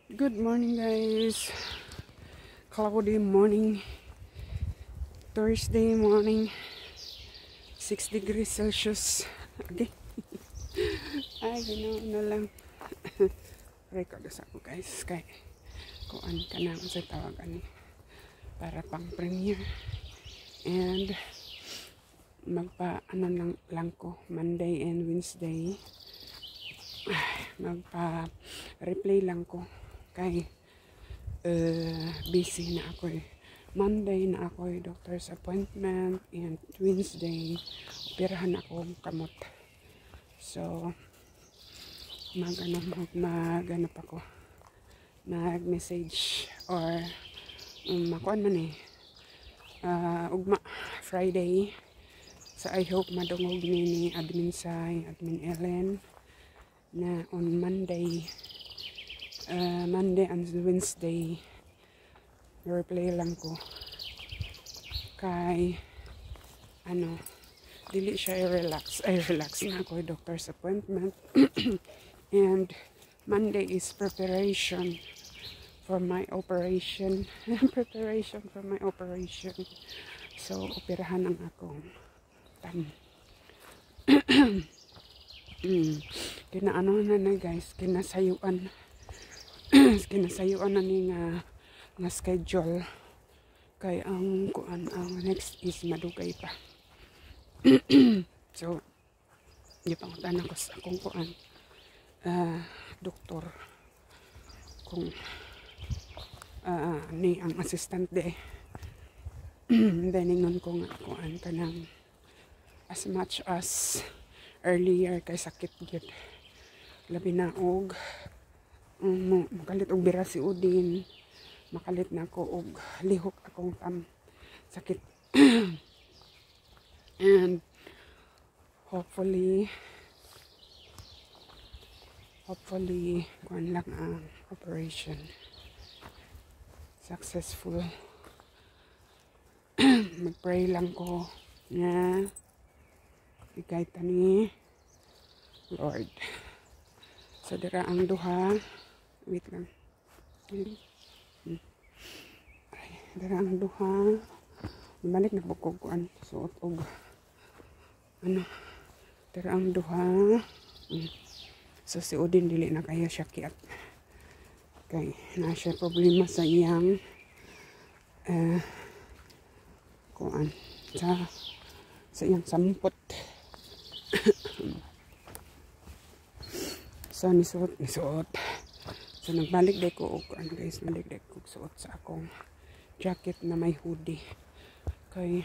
Good morning, guys. Cloudy morning, Thursday morning, 6 degrees Celsius. Okay. Ay, ganoon na lang. Record sa ako, guys. Kay kuan ka na sa tawagan ni para pang premiere. And magpa ano lang ko Monday and Wednesday. Magpa replay lang ko kay busy na ako eh. Monday na ako doctor's appointment and Wednesday operahan ako kamot. So magano pa ko mag-message or makuan man eh ugma Friday. So I hope madungog ni Admin Sai, Admin Ellen na on Monday and Wednesday replay lang ko kay ano dili siya relax na ako doctor's appointment and Monday is preparation for my operation so operahan ang akong tam kinaano na guys, kinasayuan na ni nga schedule kay ang kuan ang next is madugay pa. So gipangutan ako sa akong kuan doktor kung ni ang assistant de diningon ko nga kuan kanang as much as earlier kay sakit gyud labi na og makalit og bira si Udin, makalit na ako og lihok akong tam sakit and hopefully kuan lang ang operation successful. Magpray lang ko na ikay tani Lord. So dira ang duha, wait lang. Dira ang duha. Balik na bukog kuan suot og ano. Dira ang duha. So si Udin dili na kaya siya kiat. Kay na siya problema sa iyang kuan sa iyang sampot. So nisuot so nagbalik day ko og ano guys, balik day ko suot sa akong jacket na may hoodie kay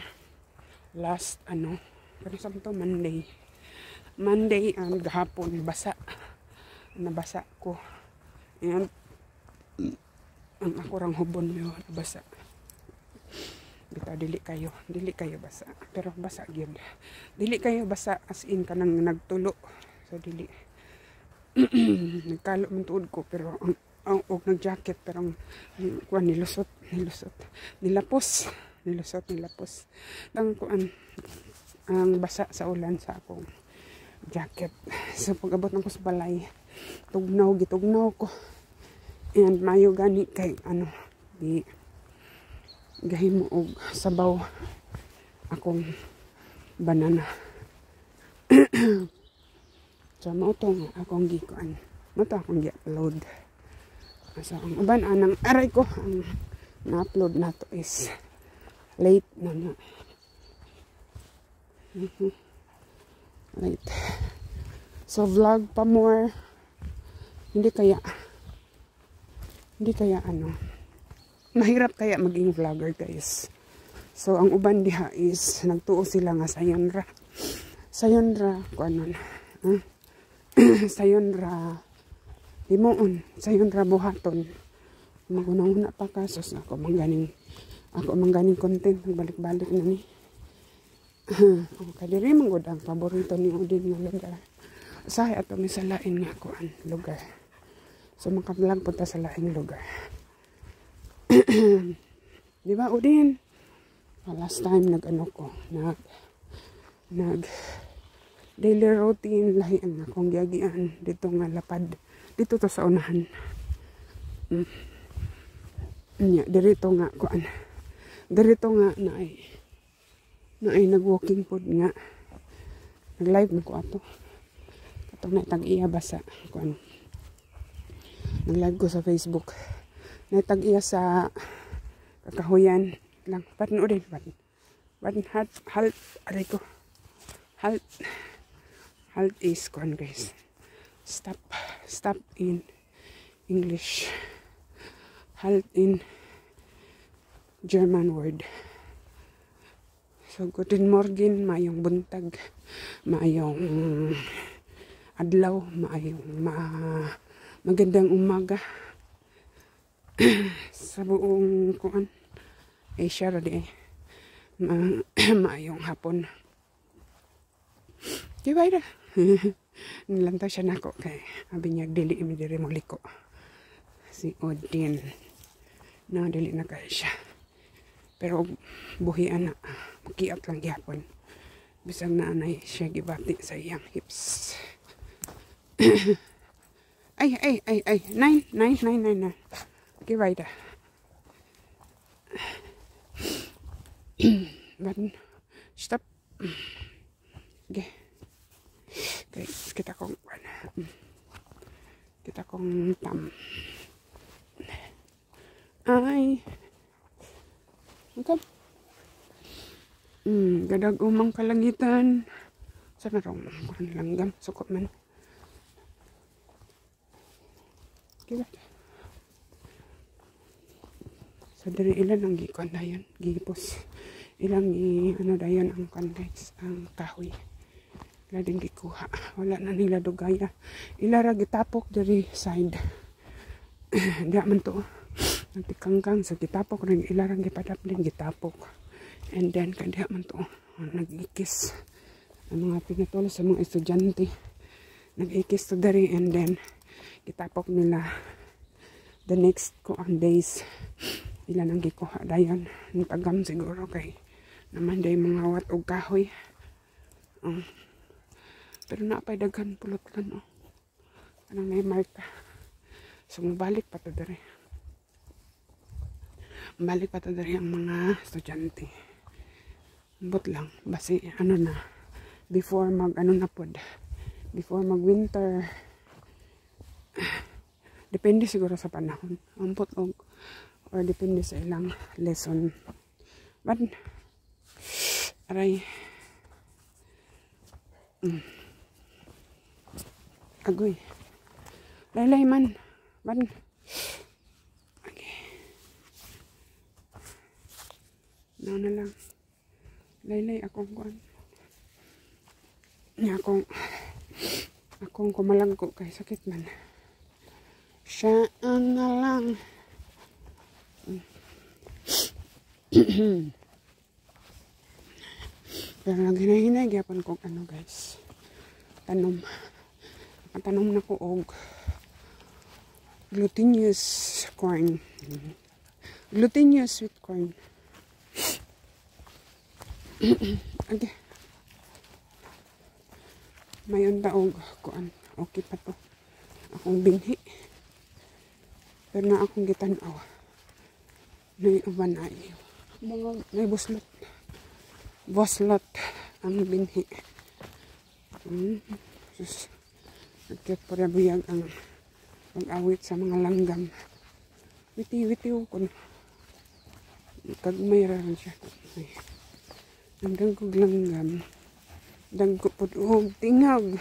last ano pero samto Monday ang gahapon nabasa ko and ang ako rang hubon mo nabasa bitaw dili kayo basa pero basa gyud dili kayo basa as in kanang nagtulo so dili nagkalo man tuod ko pero ang og nag-jacket pero ang kuan nilusot nilapos ang kuan ang basa sa ulan sa akong jacket. So pag-abot nako sa balay gitugnaw ko and mayo gani kay ano di gahimo og sabaw akong banana. So mao to akong gikuan. Mao to akong gi-upload. So ang uban anang aray ko ang na-upload nato is late na. Late. So vlog pa more. Hindi kaya ano. Mahirap kaya maging vlogger, guys. So ang uban diha is nagtuo sila nga sayonra kuanon. Sayonra buhaton magunang-una pa kasos ako mangganing content balik-balik na ni kadiri man gud ang paborito ni Udin nga lugar usahay ato mi sa lain nga kuan lugar so maka-vlog punta sa laing lugar. Di ba Udin last time nag daily routine lahi ang akong giagian dito nga lapad dito to sa unahan Nya dirito nga kuan. Dirito nga na ay nag-walking pod nga. Nag-live na ko ato. Katong naitag-iya ba sa kuan. Nag-live ko sa Facebook. Naitag-iya sa kakahuyan lang. Ba't no din? Ba't halt aray ko. Halt is kuan guys. Stop in English. Halt in German word. So, guten Morgen, mayong buntag, mayong adlaw, magandang umaga sa buong kuan Asia radi mayong hapon. Diba ira? Nilanta siya nako kay abi niya dili mi diri mo liko. Si Odin. Na dili na kay siya. Pero buhian na makiat lang gyapon. Bisag na anay siya gibati sa iyang hips. ay. Nine. Gibayda. Button. Stop. Okay. Kita kong tam. Ay. Okay. Gadag umang kalangitan. Sa narong langgam. Sukot man. Kaya. Sa diri ilan ang gikuan dayon. Gipos. Ilang dayon ang context. Ang kahoy. Wala din gikuha. Wala na nila dugaya. Ilara gitapok diri side. Diya man to. Nagtikangkang sa gitapok rin ilarang gipadaplin gitapok. And then kaya man to nag-ikis ang mga pinatulo sa mga estudyante. Nag-ikis to dari and then gitapok nila the next days. Ilan ang gikuha dayon. Nagtagam siguro kay naman day mga wat og kahoy. Pero napay daghan pulot lan anong may marka. So mabalik pa to dari. Balik pa to dari ang mga estudyante. But lang, basi before mag winter, depende siguro sa panahon. Ampot or depende sa ilang lesson. But, aray, agoy, laylay man, na lang. Laylay akong kuan. Akong kumalangko kay sakit man. Siya na lang. Pero naghinay-hinay gyapon kog guys. Tanom na ko og glutinous corn. Glutinous sweet corn. Okay. Mayon taog kuan. Okay pa to. Akong binhi. Pero na akong gitanaw. Nay uban ay. May buslot. Boslot ang binhi. Sus. Nagkit po rin buyag ang pag-awit sa mga langgam. Witi-witi ko. Kagmay rin siya. Ang dagkog langgam. Dagko po tingag.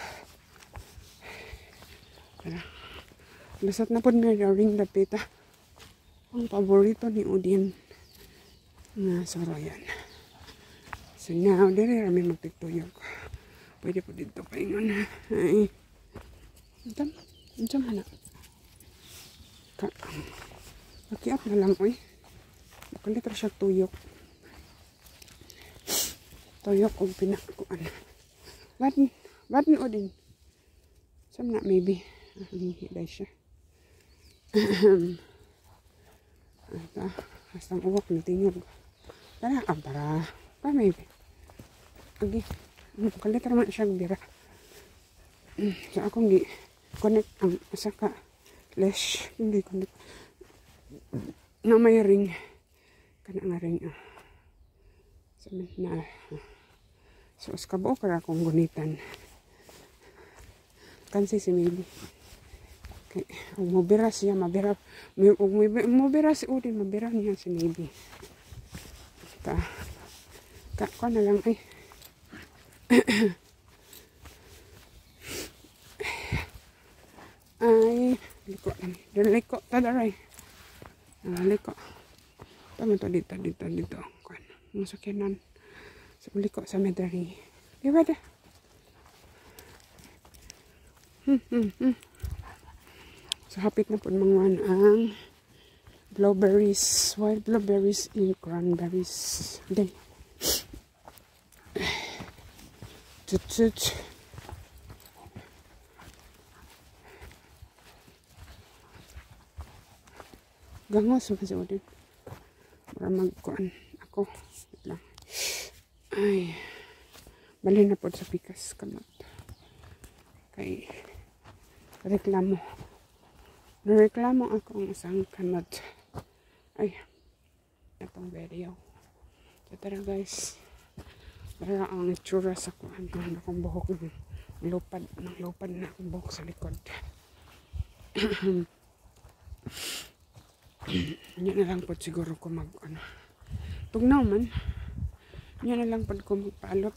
Lasat na po nga ring dapita. Ang paborito ni Odin. Nga soroyan. So now, dere rami magtituyog. Pwede po dito paingon. Ay. Antam hana. Pakiap na lang, oy. Makalitra siya tuyok. Tuyok o pinakuan. Batin Odin. Sam na maybe. Hiday siya. Ito. Hastang uwak ng tingog. Tara, para maybe. Agi. Kalitra man siya bira. So akong connect ang asa ka lesh. Hindi connect. na may ring. Kana nga ring. So, na. So, kabuo ka akong gunitan. Kansi si Maybe. Okay. Kung mabira siya, mabira. Mabira si Udin, mabira niya si Maybe. Ka na lang ay. Ay, liko lang. Liko, tadaray. Liko. Tama to dito. Masakyanan. So, liko sa medari. Diba da? So, hapit na po mga ang blueberries, wild blueberries and cranberries. Then, tut. Gangos mo kasi Udin. Para magkuhan ako. Wait lang. Ay. Bali na po sa pikas kamot. Kay reklamo. Nareklamo ako ang isang kamot. Ay. Itong video. So tara guys. Para ang itsura sa kuhan. Ang akong buhok. Lupad na akong buhok sa likod. Yan na lang po siguro ko tugnaw man. Yan na lang po ko magpaalot.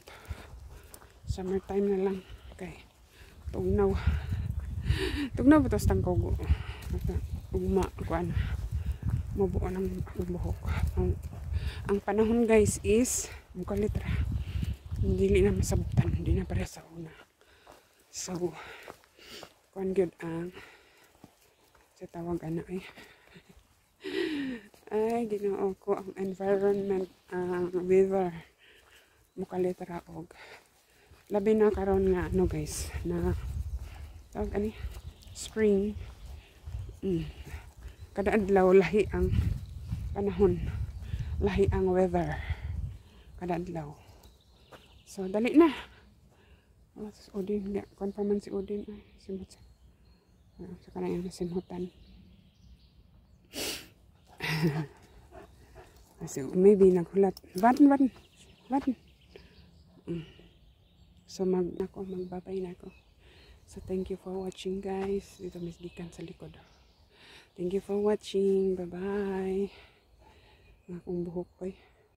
Summertime na lang. Okay. Tugnaw po tos tangkogo. Mabuo ng buhok. Ang panahon guys is mukalitra. Hindi na masabutan. Hindi na para sa una. So, kuan gyud ang sa tawag ay ginoo ko ang environment, ang weather mukalitra og labi na karon nga guys na tawag spring. Kada adlaw lahi ang panahon, lahi ang weather kada adlaw. So dali na. Udin nga konpaman si Udin ay simot sa kanang simhutan. Kasi maybe naghulat. Button. So magbabay na ako. So thank you for watching guys. Dito misgikan sa likod. Thank you for watching. Bye bye. Akong buhok ko